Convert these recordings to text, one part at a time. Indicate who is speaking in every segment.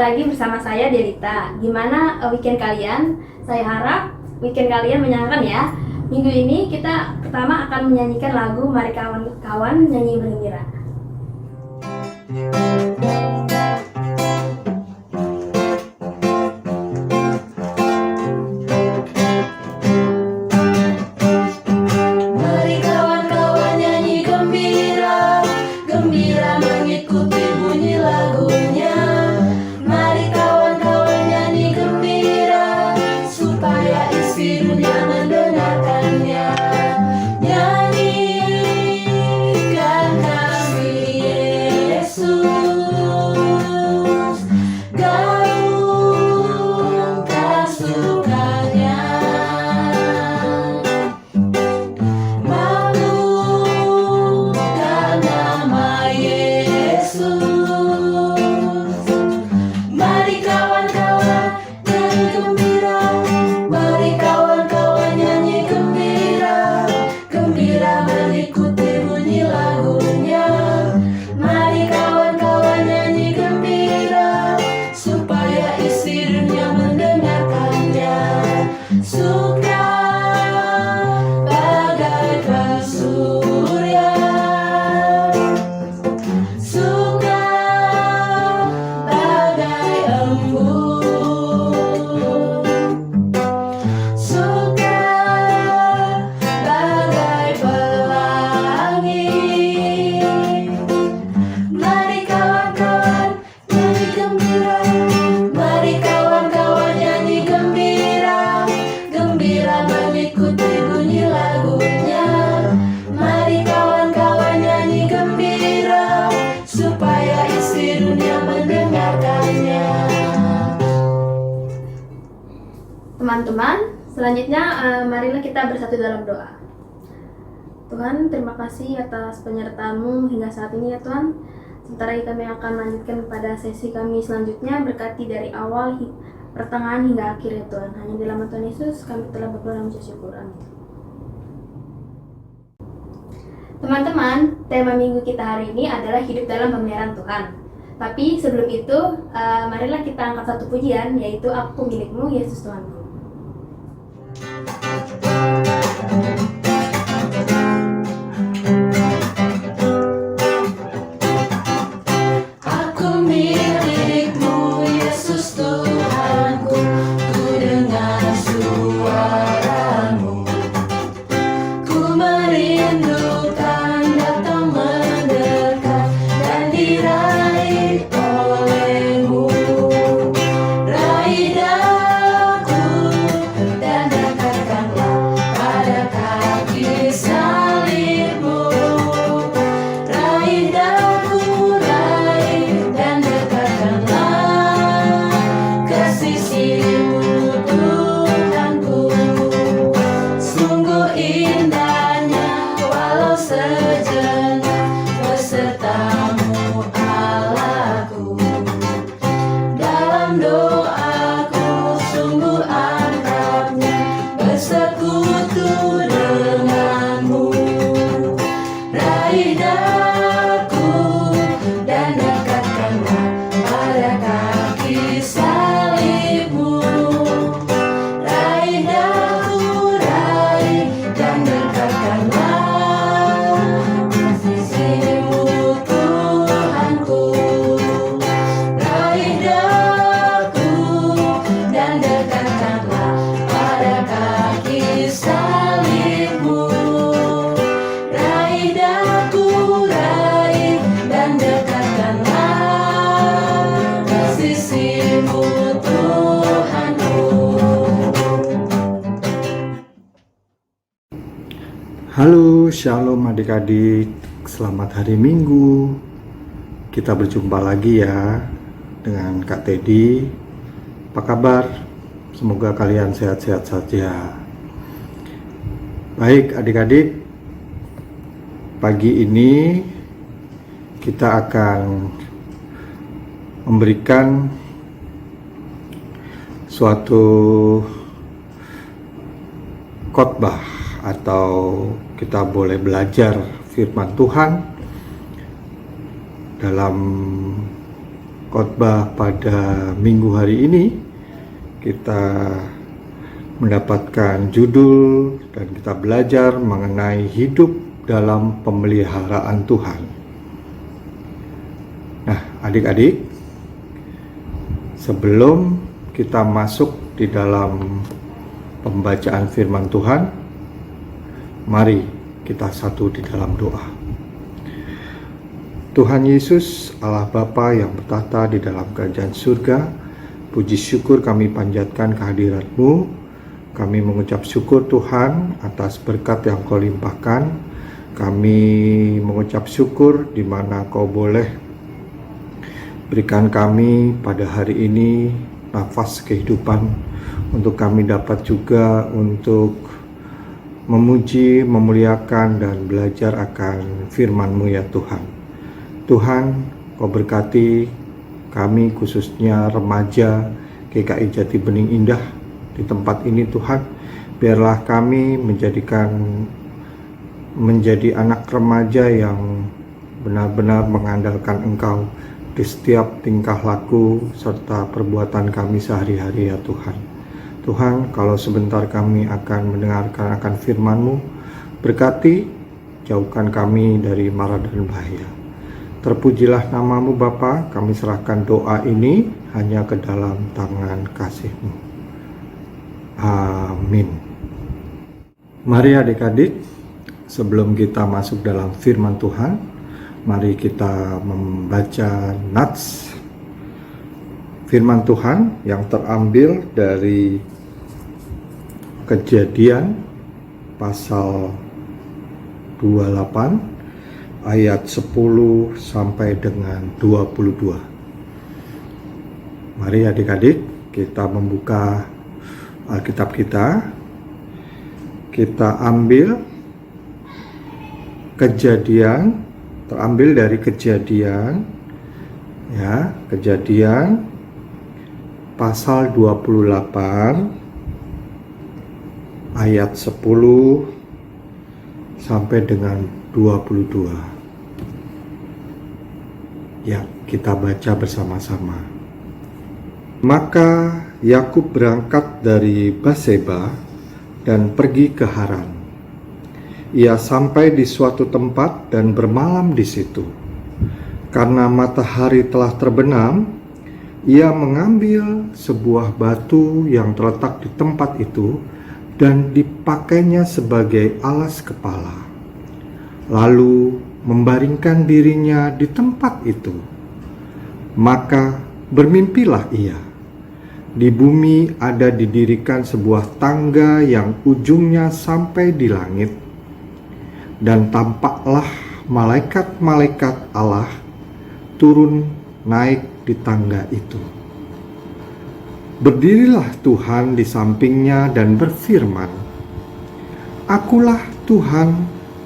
Speaker 1: lagi bersama saya Delita. Gimana weekend kalian? Saya harap weekend kalian menyenangkan ya. Minggu ini kita pertama akan menyanyikan lagu Mari Kawan-Kawan Nyanyi Bergembira.
Speaker 2: Mari kawan-kawan nyanyi gembira, gembira mengikuti bunyi lagunya. Mari kawan-kawan nyanyi gembira, supaya isi dunia mendengarkannya. Nyanyikan kasih Yesus, gaungkan sukanya. Melalukan nama Yesus. Mari kawan-kawan nyanyi gembira, mari kawan-kawan nyanyi gembira, gembira mengikuti bunyi lagunya. Mari kawan-kawan nyanyi gembira, supaya isi dunia mendengarkannya. Suka bagaikan surya, suka bagai embun, suka bagai pelangi. Mari kawan-kawan nyanyi gembira, mari kawan-kawan nyanyi gembira, gembira mengikuti bunyi lagunya. Mari kawan-kawan nyanyi gembira, supaya isi dunia mendengarkannya.
Speaker 1: Teman-teman, selanjutnya marilah kita bersatu dalam doa. Tuhan, terima kasih atas penyertaan-Mu hingga saat ini ya Tuhan. Sebentar lagi kami akan melanjutkan kepada sesi kami selanjutnya, berkati dari awal, pertengahan hingga akhir ya Tuhan. Hanya di nama Tuhan Yesus kami telah berdoa dan mengucap syukur. Amin. Teman-teman, tema minggu kita hari ini adalah hidup dalam pemeliharaan Tuhan. Tapi sebelum itu, marilah kita angkat satu pujian, yaitu Aku Milikmu, Yesus Tuhanku.
Speaker 2: Aku milikmu, Yesus Tuhanku, ku dengar suaramu. Ku merindukan datang mendekat dan diraih olehmu. Raih daku dan dekatkanlah pada kaki salibmu. Raih daku, raih dan dekatkanlah ke sisimu Tuhanku. Sungguh indahnya walau sejenak besertamu Allahku. Dalam doaku sungguh akrabnya bersekutu denganmu. Raih daku dan dekatkanlah pada kaki salibmu. Raih daku, raih dan dekatkanlah ke sisimu Tuhanku. Raih daku dan dekatkanlah pada kaki salibmu. Raih daku, raih dan dekatkanlah ke sisimu Tuhanku.
Speaker 3: Halo, shalom adik-adik. Selamat hari Minggu. Kita berjumpa lagi ya dengan Kak Teddy. Apa kabar? Semoga kalian sehat-sehat saja. Baik adik-adik, pagi ini kita akan memberikan suatu khotbah atau kita boleh belajar firman Tuhan dalam khotbah pada minggu hari ini kita mendapatkan judul dan kita belajar mengenai hidup dalam pemeliharaan Tuhan. Nah, adik-adik, sebelum kita masuk di dalam pembacaan firman Tuhan, mari kita satu di dalam doa. Tuhan Yesus, Allah Bapa yang bertahta di dalam kerajaan surga, puji syukur kami panjatkan kehadirat-Mu. Kami mengucap syukur Tuhan atas berkat yang Kau limpahkan. Kami mengucap syukur di mana Kau boleh berikan kami pada hari ini nafas kehidupan untuk kami dapat juga untuk memuji, memuliakan dan belajar akan firman-Mu ya Tuhan. Tuhan, Kau berkati kami khususnya remaja GKI Jati Bening Indah di tempat ini Tuhan. Biarlah kami menjadi anak remaja yang benar-benar mengandalkan Engkau di setiap tingkah laku serta perbuatan kami sehari-hari ya Tuhan. Tuhan, kalau sebentar kami akan mendengarkan akan firman-Mu, berkati, jauhkan kami dari mara dan bahaya. Terpujilah nama-Mu Bapa, kami serahkan doa ini hanya ke dalam tangan kasih-Mu. Amin. Mari adik-adik, sebelum kita masuk dalam firman Tuhan, mari kita membaca nats firman Tuhan yang terambil dari Kejadian pasal 28 ayat 10 sampai dengan 22. Mari adik-adik kita membuka Alkitab kita. Kita ambil Kejadian, terambil dari Kejadian ya, Kejadian pasal 28 ayat 10 sampai dengan 22. Ya, kita baca bersama-sama. Maka Yakub berangkat dari Berseba dan pergi ke Haran. Ia sampai di suatu tempat dan bermalam di situ. Karena matahari telah terbenam, ia mengambil sebuah batu yang terletak di tempat itu dan dipakainya sebagai alas kepala. Lalu membaringkan dirinya di tempat itu. Maka bermimpilah ia. Di bumi ada didirikan sebuah tangga yang ujungnya sampai di langit. Dan tampaklah malaikat-malaikat Allah turun naik di tangga itu. Berdirilah Tuhan di sampingnya dan berfirman, Akulah Tuhan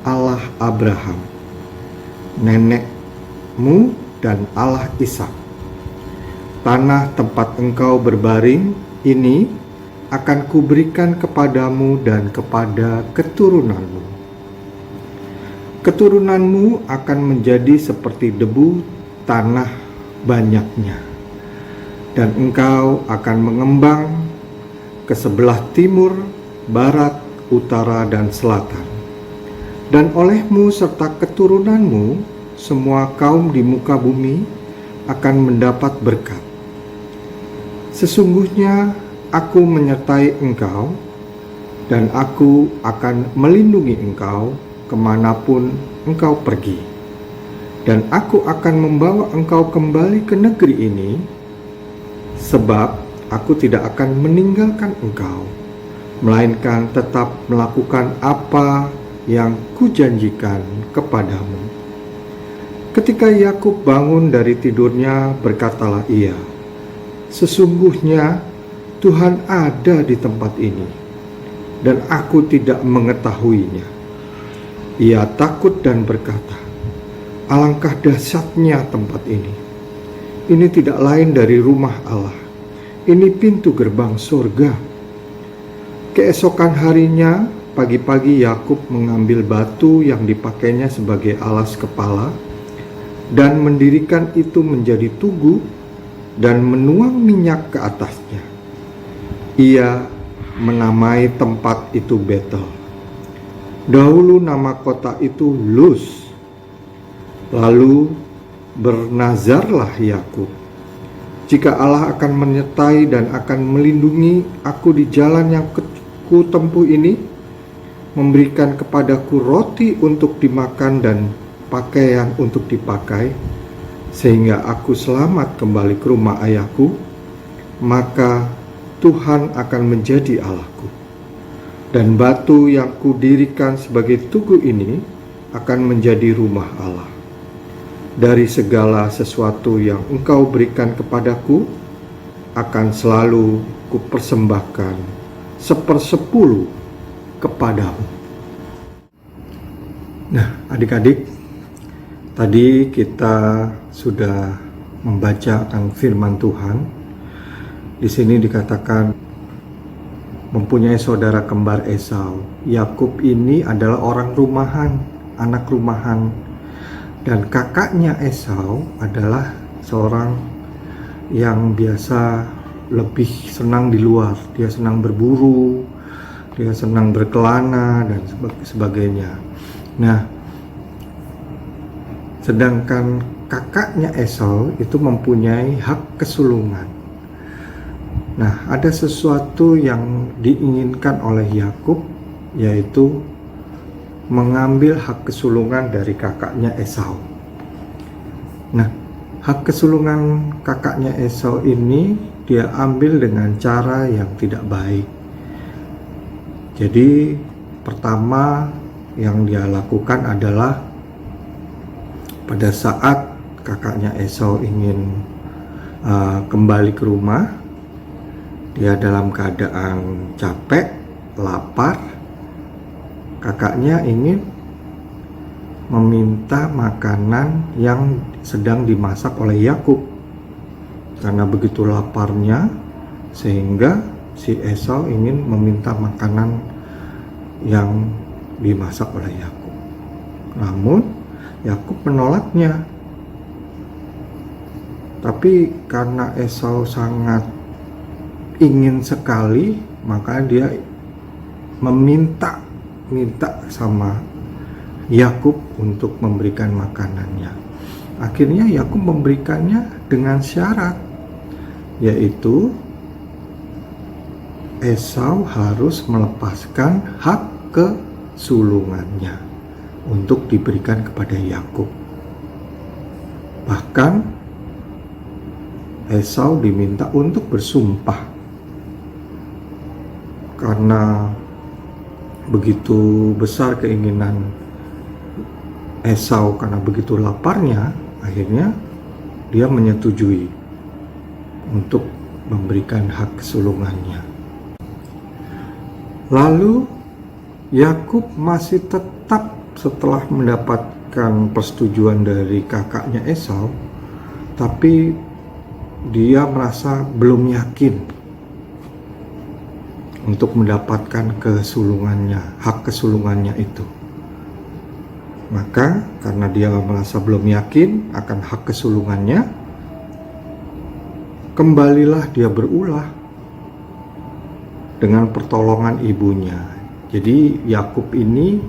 Speaker 3: Allah Abraham, nenekmu dan Allah Ishak. Tanah tempat engkau berbaring ini akan kuberikan kepadamu dan kepada keturunanmu. Keturunanmu akan menjadi seperti debu tanah banyaknya, dan engkau akan mengembang ke sebelah timur, barat, utara, dan selatan. Dan olehmu serta keturunanmu, semua kaum di muka bumi akan mendapat berkat. Sesungguhnya aku menyertai engkau, dan aku akan melindungi engkau kemanapun engkau pergi. Dan aku akan membawa engkau kembali ke negeri ini, sebab aku tidak akan meninggalkan engkau, melainkan tetap melakukan apa yang kujanjikan kepadamu. Ketika Yakub bangun dari tidurnya, berkatalah ia, Sesungguhnya Tuhan ada di tempat ini, dan aku tidak mengetahuinya. Ia takut dan berkata, Alangkah dahsyatnya tempat ini. Ini tidak lain dari rumah Allah. Ini pintu gerbang surga. Keesokan harinya, pagi-pagi Yakub mengambil batu yang dipakainya sebagai alas kepala dan mendirikan itu menjadi tugu dan menuang minyak ke atasnya. Ia menamai tempat itu Betel. Dahulu nama kota itu Luz. Lalu bernazarlah Yakub, jika Allah akan menyertai dan akan melindungi aku di jalan yang ku tempuh ini, memberikan kepadaku roti untuk dimakan dan pakaian untuk dipakai, sehingga aku selamat kembali ke rumah ayahku, maka Tuhan akan menjadi Allahku. Dan batu yang kudirikan sebagai tugu ini akan menjadi rumah Allah. Dari segala sesuatu yang engkau berikan kepadaku, akan selalu kupersembahkan 1/10 kepadamu. Nah, adik-adik, tadi kita sudah membaca tentang firman Tuhan. Di sini dikatakan mempunyai saudara kembar Esau. Yakub ini adalah orang rumahan, anak rumahan, dan kakaknya Esau adalah seorang yang biasa lebih senang di luar. Dia senang berburu, dia senang berkelana dan sebagainya. Nah, sedangkan kakaknya Esau itu mempunyai hak kesulungan. Nah, ada sesuatu yang diinginkan oleh Yakub, yaitu mengambil hak kesulungan dari kakaknya Esau. Nah, hak kesulungan kakaknya Esau ini dia ambil dengan cara yang tidak baik. Jadi, pertama yang dia lakukan adalah pada saat kakaknya Esau ingin kembali ke rumah, dia dalam keadaan capek, lapar. Kakaknya ingin meminta makanan yang sedang dimasak oleh Yakub. Karena begitu laparnya, sehingga si Esau ingin meminta makanan yang dimasak oleh Yakub. Namun Yakub menolaknya. Tapi karena Esau sangat ingin sekali, maka dia meminta sama Yakub untuk memberikan makanannya. Akhirnya Yakub memberikannya dengan syarat, yaitu Esau harus melepaskan hak kesulungannya untuk diberikan kepada Yakub. Bahkan Esau diminta untuk bersumpah, karena begitu besar keinginan Esau, karena begitu laparnya, akhirnya dia menyetujui untuk memberikan hak kesulungannya. Lalu Yakub masih tetap, setelah mendapatkan persetujuan dari kakaknya Esau, tapi dia merasa belum yakin untuk mendapatkan kesulungannya, hak kesulungannya itu. Maka karena dia merasa belum yakin akan hak kesulungannya, kembalilah dia berulah dengan pertolongan ibunya. Jadi Yakub ini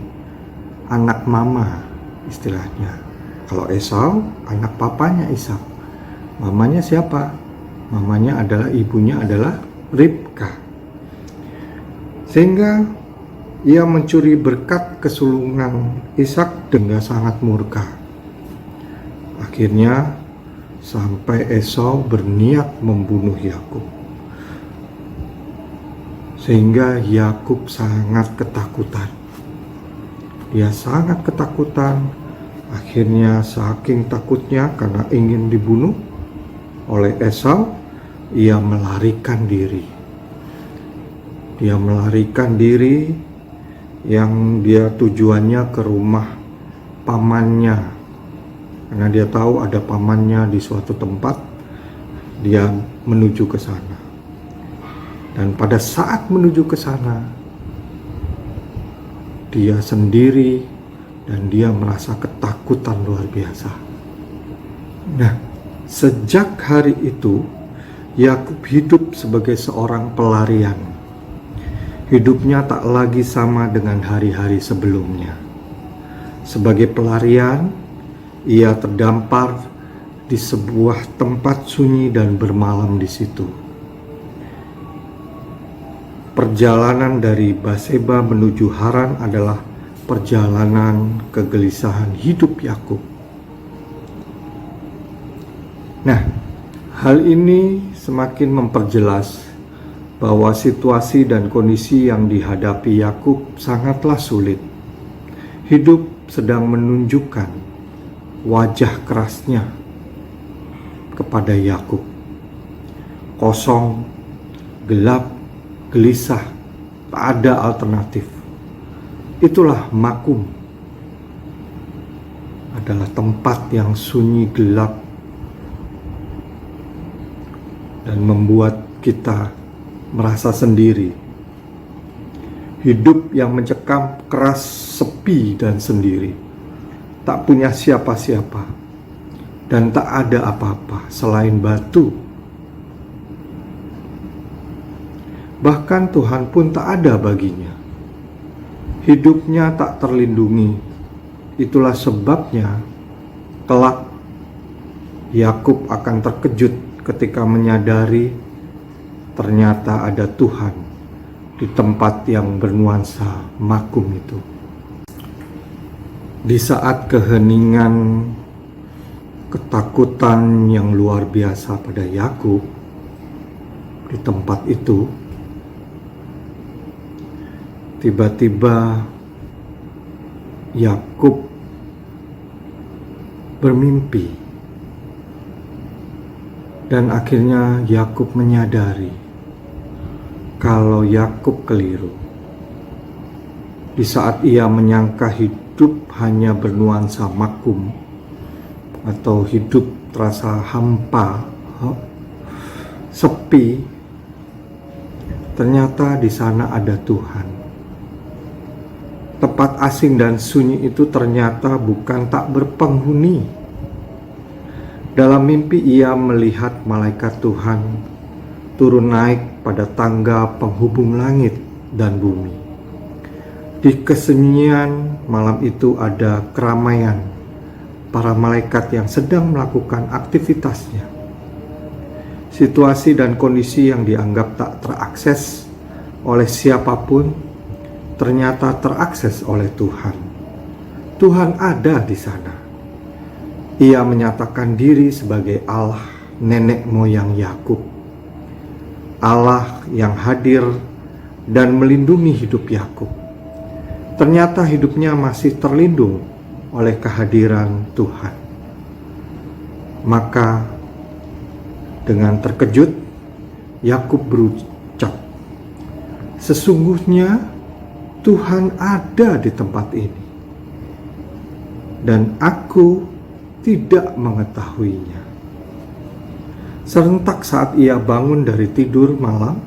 Speaker 3: anak mama istilahnya. Kalau Esau anak papanya Ishak. Mamanya siapa? Mamanya adalah, ibunya adalah Ribka. Sehingga ia mencuri berkat kesulungan Ishak dengan sangat murka. Akhirnya sampai Esau berniat membunuh Yakub. Sehingga Yakub sangat ketakutan. Dia sangat ketakutan. Akhirnya saking takutnya karena ingin dibunuh oleh Esau, ia melarikan diri. Dia melarikan diri, yang dia tujuannya ke rumah pamannya. Karena dia tahu ada pamannya di suatu tempat, dia menuju ke sana. Dan pada saat menuju ke sana, dia sendiri dan dia merasa ketakutan luar biasa. Nah, Sejak hari itu, Yakub hidup sebagai seorang pelarian. Hidupnya tak lagi sama dengan hari-hari sebelumnya. Sebagai pelarian, ia terdampar di sebuah tempat sunyi dan bermalam di situ. Perjalanan dari Baseba menuju Haran adalah perjalanan kegelisahan hidup Yakub. Nah, hal ini semakin memperjelas bahwa situasi dan kondisi yang dihadapi Yakub sangatlah sulit. Hidup sedang menunjukkan wajah kerasnya kepada Yakub. Kosong, gelap, gelisah, tak ada alternatif. Itulah Makum. Adalah tempat yang sunyi, gelap, dan membuat kita merasa sendiri. Hidup yang mencekam, keras, sepi, dan sendiri. Tak punya siapa-siapa, dan tak ada apa-apa selain batu. Bahkan Tuhan pun tak ada baginya. Hidupnya tak terlindungi. Itulah sebabnya kelak Yakub akan terkejut ketika menyadari ternyata ada Tuhan di tempat yang bernuansa Makum itu. Di saat keheningan, ketakutan yang luar biasa pada Yakub di tempat itu, tiba-tiba Yakub bermimpi. Dan akhirnya Yakub menyadari kalau Yakub keliru. Di saat ia menyangka hidup hanya bernuansa Makum atau hidup terasa hampa, sepi, ternyata di sana ada Tuhan. Tempat asing dan sunyi itu ternyata bukan tak berpenghuni. Dalam mimpi ia melihat malaikat Tuhan turun naik pada tangga penghubung langit dan bumi. Di kesunyian malam itu ada keramaian para malaikat yang sedang melakukan aktivitasnya. Situasi dan kondisi yang dianggap tak terakses oleh siapapun ternyata terakses oleh Tuhan. Tuhan ada di sana. Ia menyatakan diri sebagai Allah nenek moyang Yakub. Allah yang hadir dan melindungi hidup Yakub. Ternyata hidupnya masih terlindung oleh kehadiran Tuhan. Maka dengan terkejut Yakub berucap, "Sesungguhnya Tuhan ada di tempat ini, dan aku tidak mengetahuinya." Serentak saat ia bangun dari tidur malam,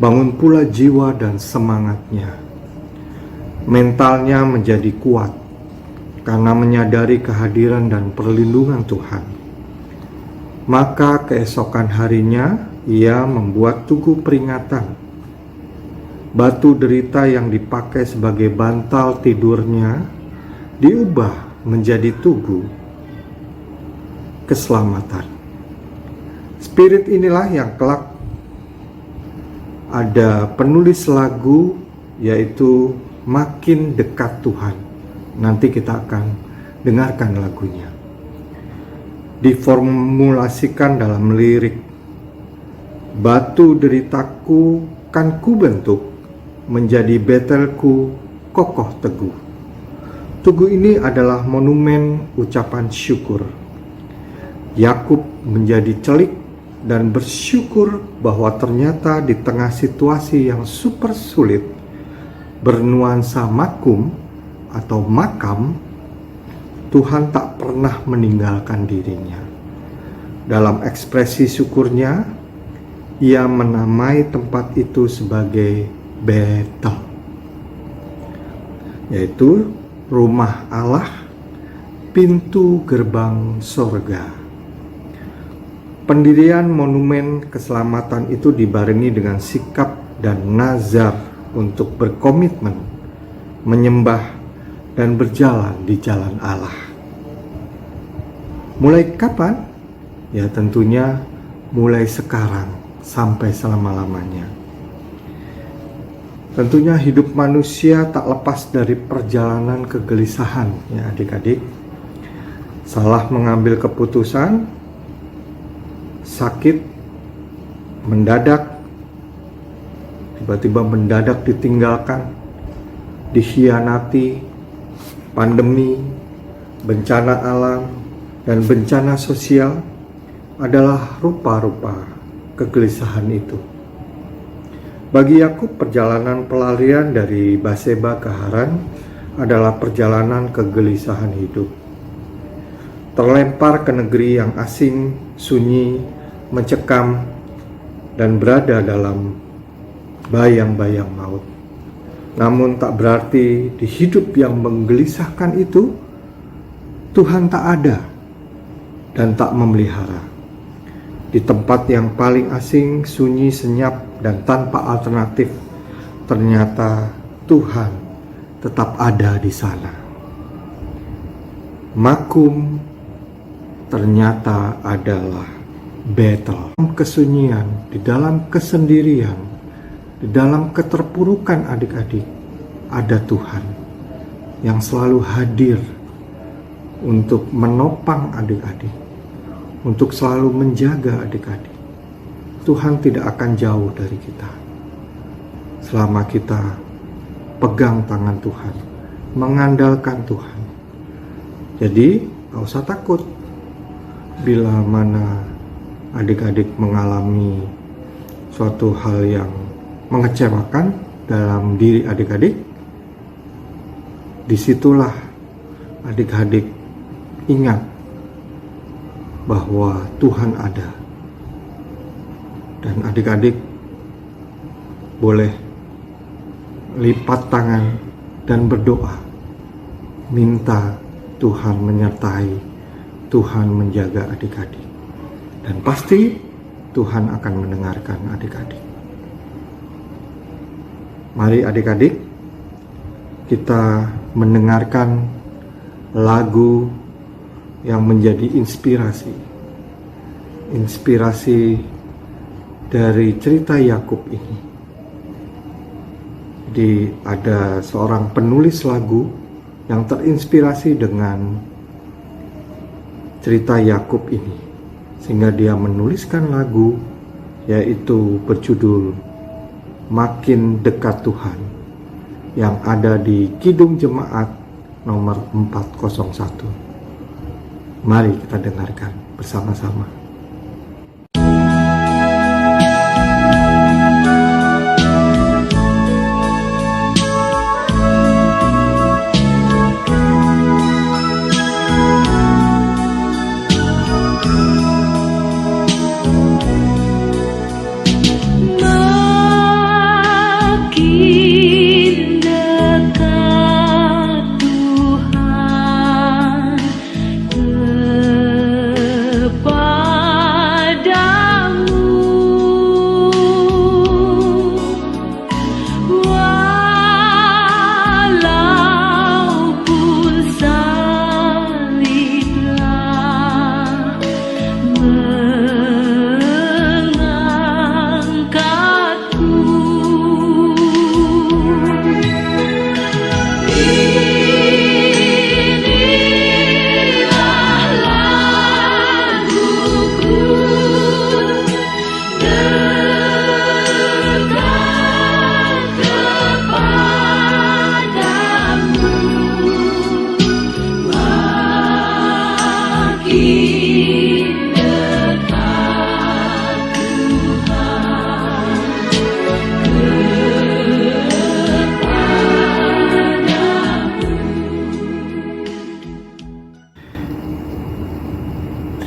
Speaker 3: bangun pula jiwa dan semangatnya. Mentalnya menjadi kuat karena menyadari kehadiran dan perlindungan Tuhan. Maka keesokan harinya ia membuat tugu peringatan. Batu derita yang dipakai sebagai bantal tidurnya diubah menjadi tugu keselamatan. Spirit inilah yang kelak ada penulis lagu, yaitu Makin Dekat Tuhan. Nanti kita akan dengarkan lagunya. Diformulasikan dalam lirik, "Batu deritaku kan ku bentuk menjadi betelku kokoh teguh." Tugu ini adalah monumen ucapan syukur. Yakub menjadi celik dan bersyukur bahwa ternyata di tengah situasi yang super sulit, bernuansa Makum atau makam, Tuhan tak pernah meninggalkan dirinya. Dalam ekspresi syukurnya, ia menamai tempat itu sebagai Betel, yaitu rumah Allah, pintu gerbang sorga. Pendirian monumen keselamatan itu dibarengi dengan sikap dan nazar untuk berkomitmen menyembah dan berjalan di jalan Allah. Mulai kapan? Ya tentunya mulai sekarang sampai selama-lamanya. Tentunya hidup manusia tak lepas dari perjalanan kegelisahan, ya adik-adik. Salah mengambil keputusan, sakit, mendadak, tiba-tiba mendadak ditinggalkan, dikhianati, pandemi, bencana alam, dan bencana sosial adalah rupa-rupa kegelisahan itu. Bagi Yakub, perjalanan pelarian dari Baseba ke Haran adalah perjalanan kegelisahan hidup. Terlempar ke negeri yang asing, sunyi, mencekam, dan berada dalam bayang-bayang maut. Namun tak berarti di hidup yang menggelisahkan itu Tuhan tak ada dan tak memelihara. Di tempat yang paling asing, sunyi, senyap, dan tanpa alternatif, ternyata Tuhan tetap ada di sana. Makum ternyata adalah Betel. Dalam kesunyian, di dalam kesendirian, di dalam keterpurukan adik-adik, ada Tuhan yang selalu hadir untuk menopang adik-adik, untuk selalu menjaga adik-adik. Tuhan tidak akan jauh dari kita selama kita pegang tangan Tuhan, mengandalkan Tuhan. Jadi, gak usah takut bila mana adik-adik mengalami suatu hal yang mengecewakan dalam diri adik-adik. Disitulah adik-adik ingat bahwa Tuhan ada, dan adik-adik boleh lipat tangan dan berdoa, minta Tuhan menyertai, Tuhan menjaga adik-adik. Dan pasti Tuhan akan mendengarkan adik-adik. Mari adik-adik, kita mendengarkan lagu yang menjadi inspirasi dari cerita Yakub ini. Jadi ada seorang penulis lagu yang terinspirasi dengan cerita Yakub ini, sehingga dia menuliskan lagu yaitu berjudul Makin Dekat Tuhan, yang ada di Kidung Jemaat nomor 401. Mari kita dengarkan bersama-sama.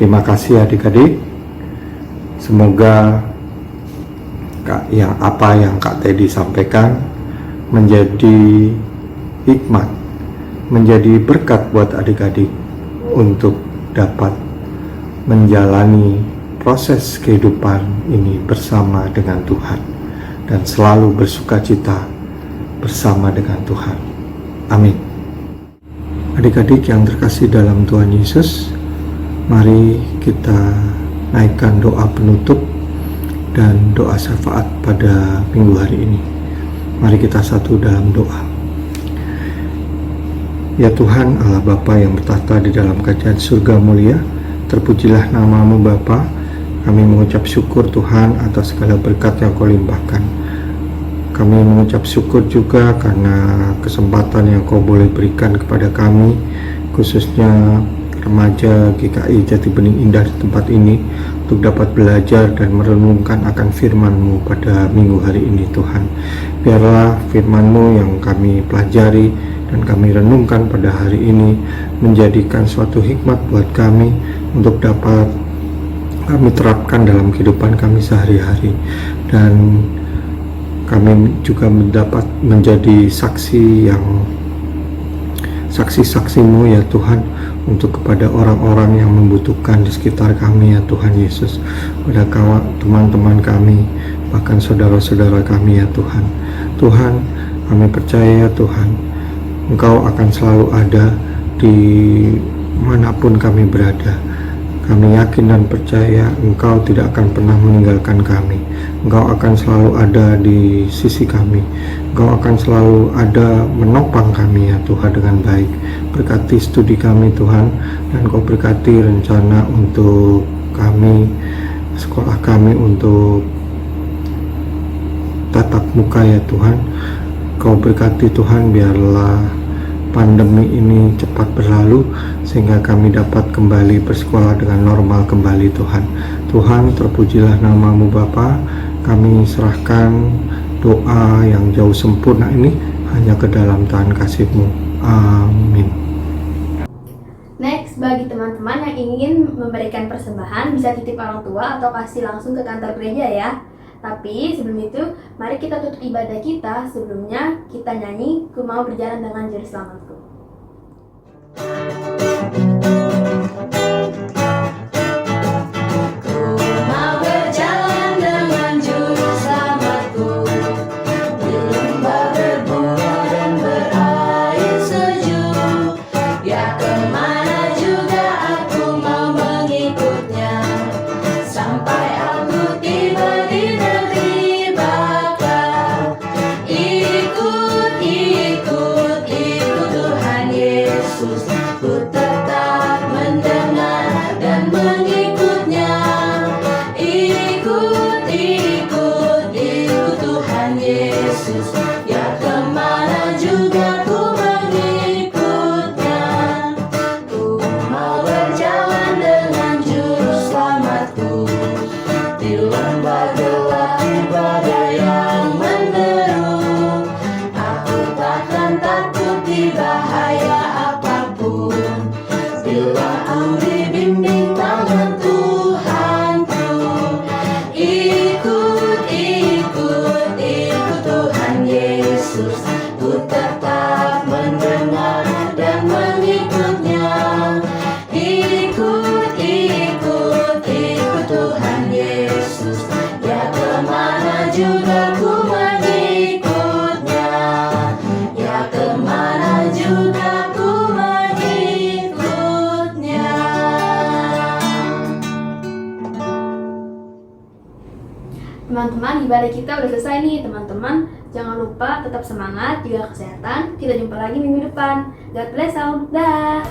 Speaker 3: Terima kasih adik-adik. Semoga apa yang Kak Teddy sampaikan menjadi hikmat, menjadi berkat buat adik-adik untuk dapat menjalani proses kehidupan ini bersama dengan Tuhan dan selalu bersukacita bersama dengan Tuhan. Amin. Adik-adik yang terkasih dalam Tuhan Yesus, mari kita naikkan doa penutup dan doa syafaat pada minggu hari ini. Mari kita satu dalam doa. Ya Tuhan Allah Bapa yang bertahta di dalam kerajaan surga mulia, terpujilah nama-Mu Bapa. Kami mengucap syukur Tuhan atas segala berkat yang Kau limpahkan. Kami mengucap syukur juga karena kesempatan yang Kau boleh berikan kepada kami, khususnya remaja GKI Jati Bening Indah di tempat ini, untuk dapat belajar dan merenungkan akan firman-Mu pada minggu hari ini Tuhan. Biarlah firman-Mu yang kami pelajari dan kami renungkan pada hari ini menjadikan suatu hikmat buat kami untuk dapat kami terapkan dalam kehidupan kami sehari-hari, dan kami juga mendapat menjadi saksi-saksi-Mu ya Tuhan, untuk kepada orang-orang yang membutuhkan di sekitar kami ya Tuhan Yesus, pada teman-teman kami, bahkan saudara-saudara kami ya Tuhan. Tuhan, kami percaya ya Tuhan, Engkau akan selalu ada di manapun kami berada. Kami yakin dan percaya Engkau tidak akan pernah meninggalkan kami. Engkau akan selalu ada di sisi kami. Engkau akan selalu ada menopang kami ya Tuhan dengan baik. Berkati studi kami Tuhan, dan Kau berkati rencana untuk kami, sekolah kami untuk tatap muka ya Tuhan. Kau berkati Tuhan, biarlah pandemi ini cepat berlalu sehingga kami dapat kembali bersekolah dengan normal kembali Tuhan. Tuhan, terpujilah nama-Mu Bapa. Kami serahkan doa yang jauh sempurna ini hanya ke dalam tangan kasih-Mu. Amin.
Speaker 1: Next, bagi teman-teman yang ingin memberikan persembahan, bisa titip orang tua atau kasih langsung ke kantor gereja ya. Tapi sebelum itu, mari kita tutup ibadah kita. Sebelumnya kita nyanyi Ku Mau Berjalan Dengan Juru Selamatku.
Speaker 2: Ku mau berjalan dengan juru selamatku, di lembah berbuah dan berair sejuk. Ya kemana juga aku mau mengikutnya, sampai aku tiba di negeri bakal. Ikut Tuhan Yesus, ku tetap mendengar dan mengikutnya. Ikut Tuhan Yesus, ya kemana juga ku mengikutnya. Ku mau berjalan dengan juru selamatku, di lembah gelap badai yang menderu. Aku takkan takut di bahaya apapun, bila aku dibimbing tangan Tuhanku. Ikut Tuhan Yesus, ku tetap mendengar dan mengikutnya. Ikut Tuhan Yesus, ya kemana juga ku mengikutnya. Ya kemana juga ku mengikutnya.
Speaker 1: Teman-teman, ibadah kita udah selesai nih teman-teman. Jangan lupa tetap semangat, jaga kesehatan. Kita jumpa lagi minggu depan. God bless all. Dah.